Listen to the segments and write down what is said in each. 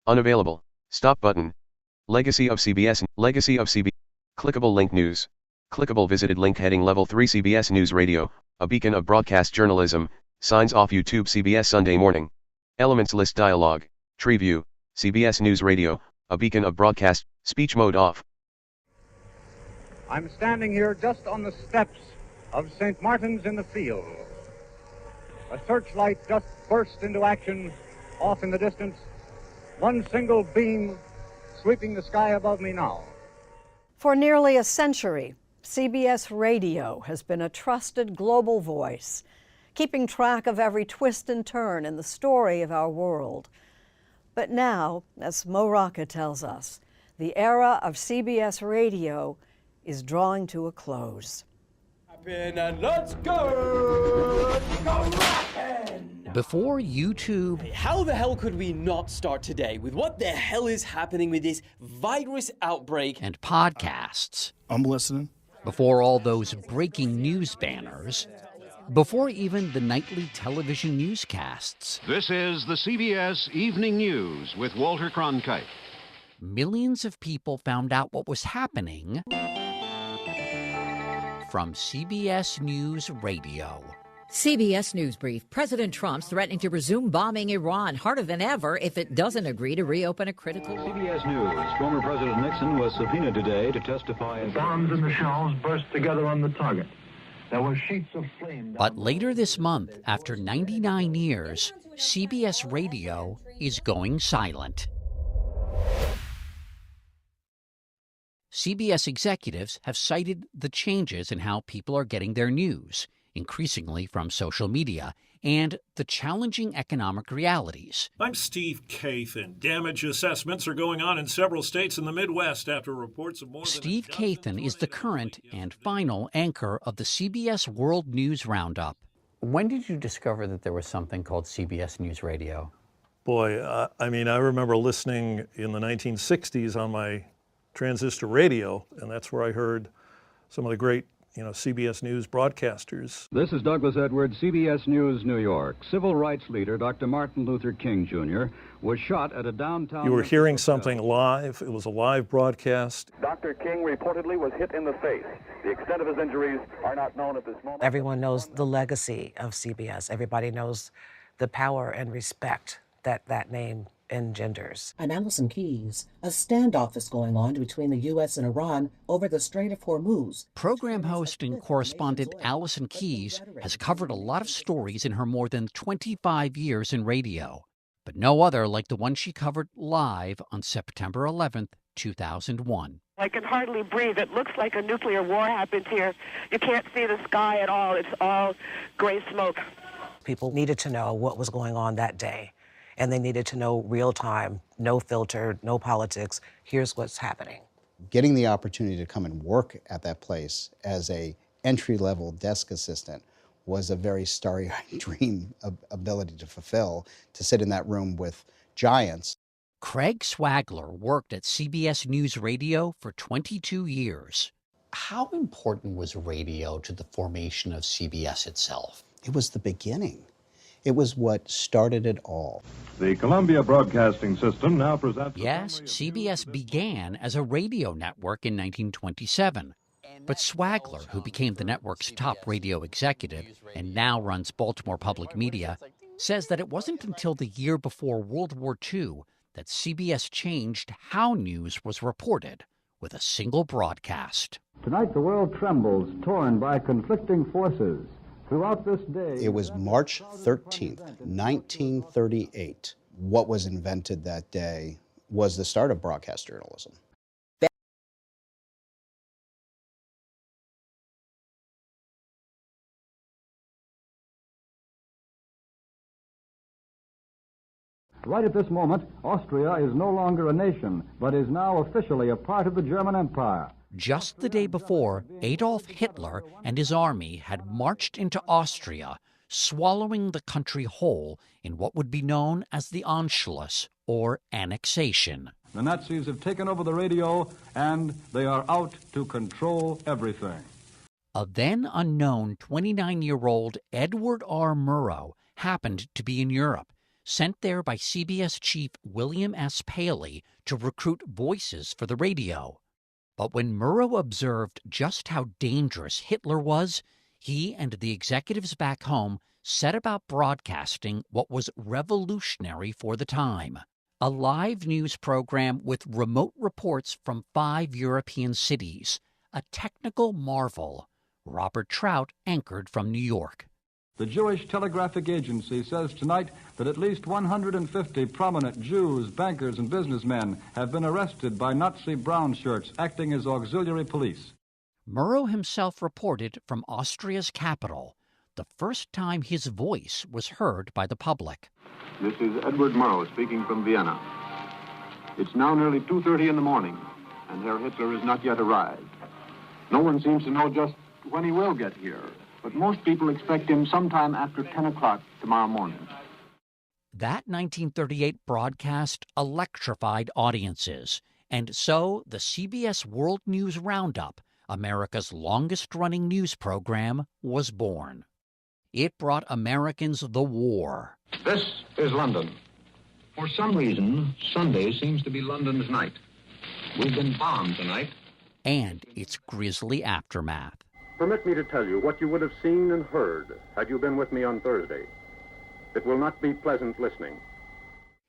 Unavailable. Stop button. Legacy of CBS. Legacy of CBS. Clickable link news. Clickable visited link heading level 3 CBS News Radio, a beacon of broadcast journalism, signs off YouTube CBS Sunday morning. Elements list dialog, tree view, CBS News Radio, a beacon of broadcast, speech mode off. I'm standing here just on the steps of St. Martin's in the Field. A searchlight just burst into action off in the distance. One single beam sweeping the sky above me now. For nearly a century, CBS Radio has been a trusted global voice, keeping track of every twist and turn in the story of our world. But now, as Mo Rocca tells us, the era of CBS Radio is drawing to a close. And let's go! Go rockin'! Before YouTube... How the hell could we not start today with what the hell is happening with this virus outbreak? And podcasts. I'm listening. Before all those breaking news banners. Before even the nightly television newscasts. This is the CBS Evening News with Walter Cronkite. Millions of people found out what was happening from CBS News Radio. CBS News Brief. President Trump's threatening to resume bombing Iran harder than ever if it doesn't agree to reopen a critical... CBS News. Former President Nixon was subpoenaed today to testify... Bombs in the shells burst together on the target. There were sheets of flame... But later this month, after 99 years, CBS Radio is going silent. CBS executives have cited the changes in how people are getting their news, increasingly from social media, and the challenging economic realities. I'm Steve Kathan. Damage assessments are going on in several states in the Midwest after reports of more Steve Kathan is the current and final anchor of the CBS World News Roundup. When did you discover that there was something called CBS News Radio? Boy, I remember listening in the 1960s on my transistor radio, and that's where I heard some of the great, CBS News broadcasters. This is Douglas Edwards, CBS News, New York. Civil rights leader Dr. Martin Luther King, Jr. was shot at a downtown... You were hearing something live. It was a live broadcast. Dr. King reportedly was hit in the face. The extent of his injuries are not known at this moment. Everyone knows the legacy of CBS. Everybody knows the power and respect that name engenders. I'm Allison Keyes. A standoff is going on between the U.S. and Iran over the Strait of Hormuz. Program host and correspondent Allison Keyes has covered a lot of stories in her more than 25 years in radio, but no other like the one she covered live on September 11th, 2001. I can hardly breathe. It looks like a nuclear war happened here. You can't see the sky at all. It's all gray smoke. People needed to know what was going on that day. And they needed to know real time, no filter, no politics. Here's what's happening. Getting the opportunity to come and work at that place as a entry-level desk assistant was a very starry-eyed dream ability to fulfill, to sit in that room with giants. Craig Swagler worked at CBS News Radio for 22 years. How important was radio to the formation of CBS itself? It was the beginning. It was what started it all. The Columbia Broadcasting System now presents... Yes, CBS began as a radio network in 1927. But Swagler, who became the network's top radio executive and now runs Baltimore Public Media, says that it wasn't until the year before World War II that CBS changed how news was reported with a single broadcast. Tonight the world trembles, torn by conflicting forces. Throughout this day... It was March 13th, 1938. What was invented that day was the start of broadcast journalism. Right at this moment, Austria is no longer a nation, but is now officially a part of the German Empire. Just the day before, Adolf Hitler and his army had marched into Austria, swallowing the country whole in what would be known as the Anschluss, or annexation. The Nazis have taken over the radio, and they are out to control everything. A then unknown 29-year-old Edward R. Murrow happened to be in Europe, sent there by CBS chief William S. Paley to recruit voices for the radio. But when Murrow observed just how dangerous Hitler was, he and the executives back home set about broadcasting what was revolutionary for the time. A live news program with remote reports from 5 European cities, a technical marvel. Robert Trout anchored from New York. The Jewish Telegraphic Agency says tonight that at least 150 prominent Jews, bankers, and businessmen have been arrested by Nazi brown shirts acting as auxiliary police. Murrow himself reported from Austria's capital, the first time his voice was heard by the public. This is Edward Murrow speaking from Vienna. It's now nearly 2:30 in the morning, and Herr Hitler has not yet arrived. No one seems to know just when he will get here, but most people expect him sometime after 10 o'clock tomorrow morning. That 1938 broadcast electrified audiences, and so the CBS World News Roundup, America's longest-running news program, was born. It brought Americans the war. This is London. For some reason, Sunday seems to be London's night. We've been bombed tonight. And its grisly aftermath. Permit me to tell you what you would have seen and heard had you been with me on Thursday. It will not be pleasant listening.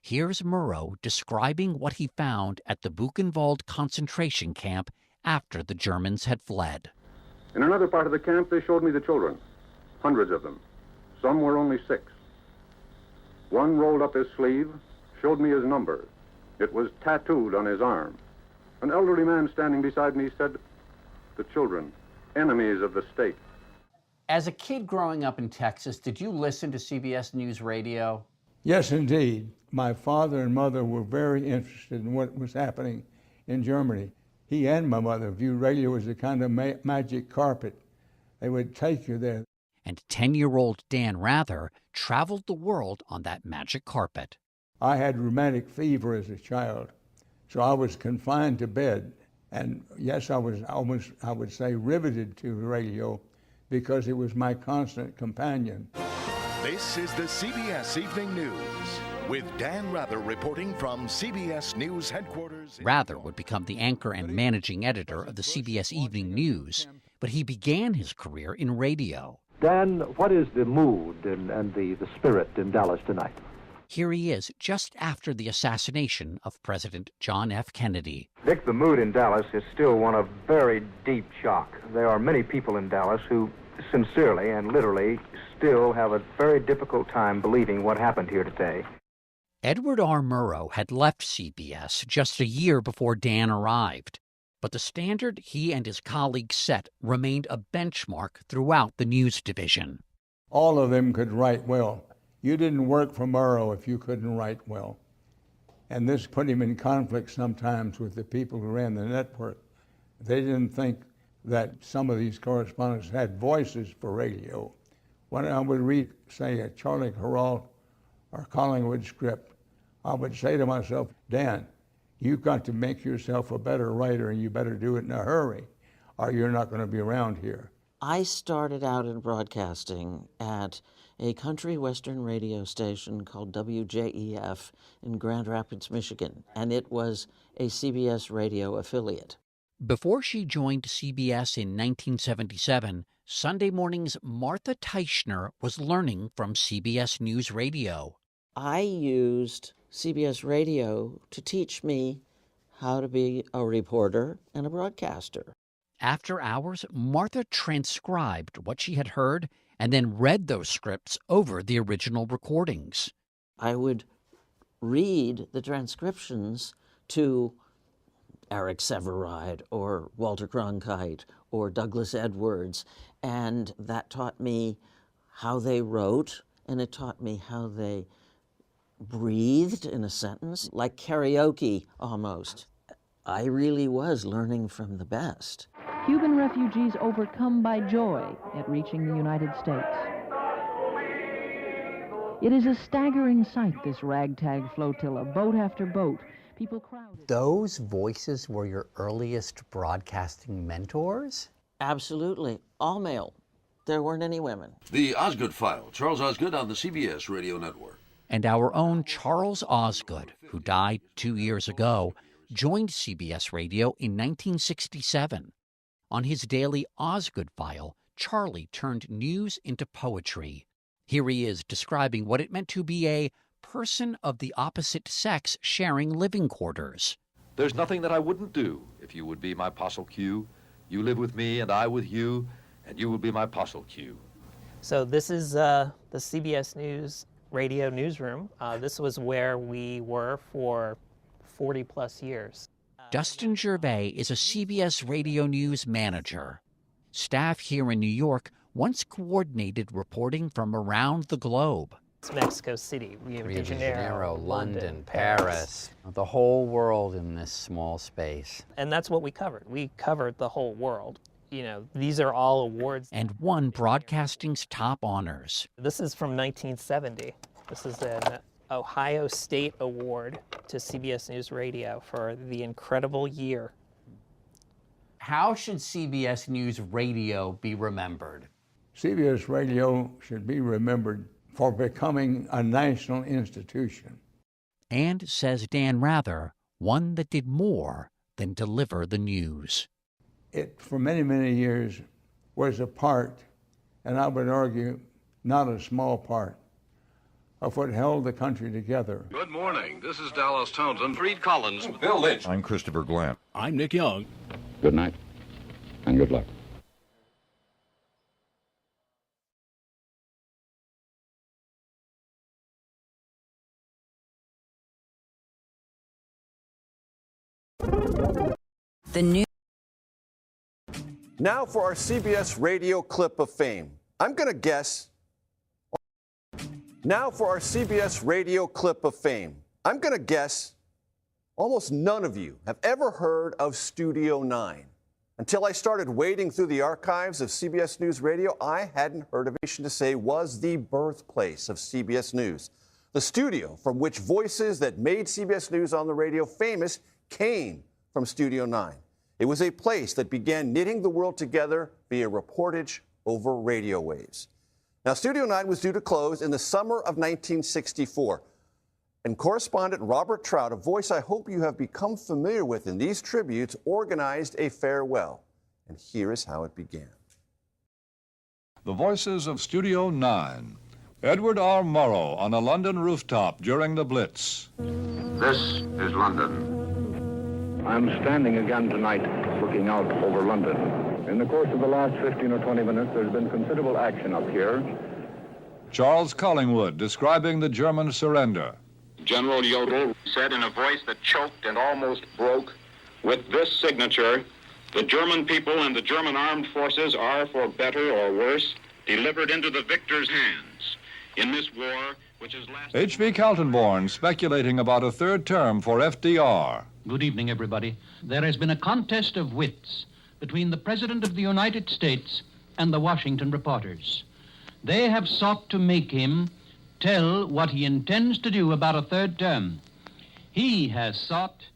Here's Murrow describing what he found at the Buchenwald concentration camp after the Germans had fled. In another part of the camp, they showed me the children. Hundreds of them. Some were only 6. One rolled up his sleeve, showed me his number. It was tattooed on his arm. An elderly man standing beside me said, "The children, enemies of the state." As a kid growing up in Texas, did you listen to CBS News Radio? Yes, indeed. My father and mother were very interested in what was happening in Germany. He and my mother viewed radio as a kind of magic carpet. They would take you there. And 10-year-old Dan Rather traveled the world on that magic carpet. I had rheumatic fever as a child, so I was confined to bed. And yes, I was almost, I would say, riveted to the radio because it was my constant companion. This is the CBS Evening News with Dan Rather reporting from CBS News headquarters. Rather would become the anchor and managing editor of the CBS Evening News, but he began his career in radio. Dan, what is the mood and the spirit in Dallas tonight? Here he is just after the assassination of President John F. Kennedy. Dick, the mood in Dallas is still one of very deep shock. There are many people in Dallas who sincerely and literally still have a very difficult time believing what happened here today. Edward R. Murrow had left CBS just a year before Dan arrived, but the standard he and his colleagues set remained a benchmark throughout the news division. All of them could write well. You didn't work for Murrow if you couldn't write well. And this put him in conflict sometimes with the people who ran the network. They didn't think that some of these correspondents had voices for radio. When I would read, say, a Charlie Corral or Collingwood script, I would say to myself, Dan, you've got to make yourself a better writer, and you better do it in a hurry, or you're not going to be around here. I started out in broadcasting at a country western radio station called WJEF in Grand Rapids, Michigan, and it was a CBS radio affiliate. Before she joined CBS in 1977, Sunday morning's Martha Teichner was learning from CBS News Radio. I used CBS Radio to teach me how to be a reporter and a broadcaster. After hours, Martha transcribed what she had heard and then read those scripts over the original recordings. I would read the transcriptions to Eric Sevareid or Walter Cronkite or Douglas Edwards, and that taught me how they wrote, and it taught me how they breathed in a sentence, like karaoke almost. I really was learning from the best. Cuban refugees overcome by joy at reaching the United States. It is a staggering sight, this ragtag flotilla, boat after boat. People crowded. Those voices were your earliest broadcasting mentors? Absolutely. All male. There weren't any women. The Osgood File. Charles Osgood on the CBS Radio Network. And our own Charles Osgood, who died 2 years ago, joined CBS Radio in 1967. On his daily Osgood file, Charlie turned news into poetry. Here he is describing what it meant to be a person of the opposite sex sharing living quarters. There's nothing that I wouldn't do if you would be my Apostle Q. You live with me and I with you, and you will be my Apostle Q. So this is the CBS News Radio newsroom. This was where we were for 40 plus years. Dustin Gervais is a CBS Radio News manager. Staff here in New York once coordinated reporting from around the globe. It's Mexico City, Rio de Janeiro, London, Paris, the whole world in this small space. And that's what we covered. We covered the whole world. You know, these are all awards. And won broadcasting's top honors. This is from 1970. This is an Ohio State Award to CBS News Radio for the incredible year. How should CBS News Radio be remembered? CBS Radio should be remembered for becoming a national institution. And, says Dan Rather, one that did more than deliver the news. It, for many, many years, was a part, and I would argue, not a small part, of what held the country together. Good morning. This is Dallas Townsend. Reed Collins. Bill Lynch. I'm Christopher Glenn. I'm Nick Young. Good night, and good luck. The new. Now for our CBS Radio clip of fame. I'm going to guess. Now for our CBS Radio clip of fame. I'm going to guess almost none of you have ever heard of Studio 9. Until I started wading through the archives of CBS News Radio, I hadn't heard of it. To say was the birthplace of CBS News. The studio from which voices that made CBS News on the radio famous came from Studio 9. It was a place that began knitting the world together via reportage over radio waves. Now, Studio 9 was due to close in the summer of 1964. And correspondent Robert Trout, a voice I hope you have become familiar with in these tributes, organized a farewell. And here is how it began. The voices of Studio 9. Edward R. Morrow on a London rooftop during the Blitz. This is London. I'm standing again tonight looking out over London. In the course of the last 15 or 20 minutes, there's been considerable action up here. Charles Collingwood describing the German surrender. General Jodl said in a voice that choked and almost broke, with this signature, the German people and the German armed forces are, for better or worse, delivered into the victor's hands. In this war, which is lasted... H.V. Kaltenborn speculating about a third term for FDR. Good evening, everybody. There has been a contest of wits between the President of the United States and the Washington reporters. They have sought to make him tell what he intends to do about a third term. He has sought...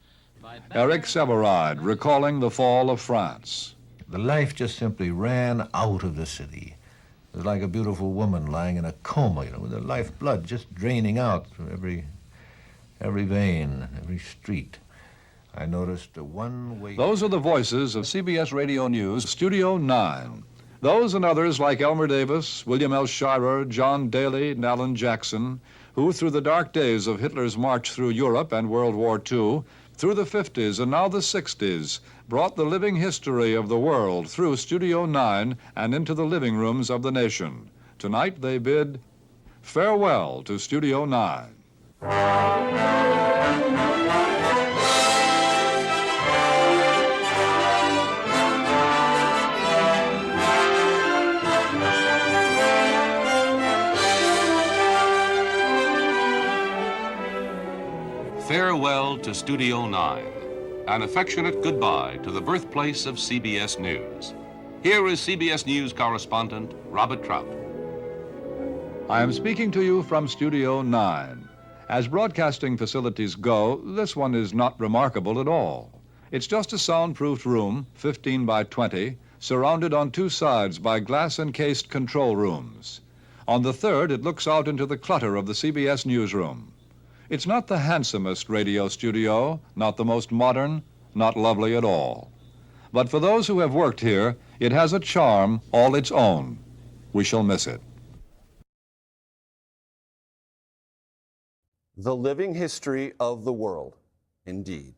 Eric Sevareid recalling the fall of France. The life just simply ran out of the city. It was like a beautiful woman lying in a coma, with her lifeblood just draining out from every vein, every street. I noticed a one-way... Those are the voices of CBS Radio News, Studio 9. Those and others like Elmer Davis, William L. Shirer, John Daly, and Alan Jackson, who through the dark days of Hitler's march through Europe and World War II, through the 50s and now the 60s, brought the living history of the world through Studio 9 and into the living rooms of the nation. Tonight they bid farewell to Studio 9. Farewell to Studio 9, an affectionate goodbye to the birthplace of CBS News. Here is CBS News correspondent Robert Trout. I am speaking to you from Studio 9. As broadcasting facilities go, this one is not remarkable at all. It's just a soundproofed room, 15 by 20, surrounded on two sides by glass-encased control rooms. On the third, it looks out into the clutter of the CBS newsroom. It's not the handsomest radio studio, not the most modern, not lovely at all. But for those who have worked here, it has a charm all its own. We shall miss it. The living history of the world, indeed.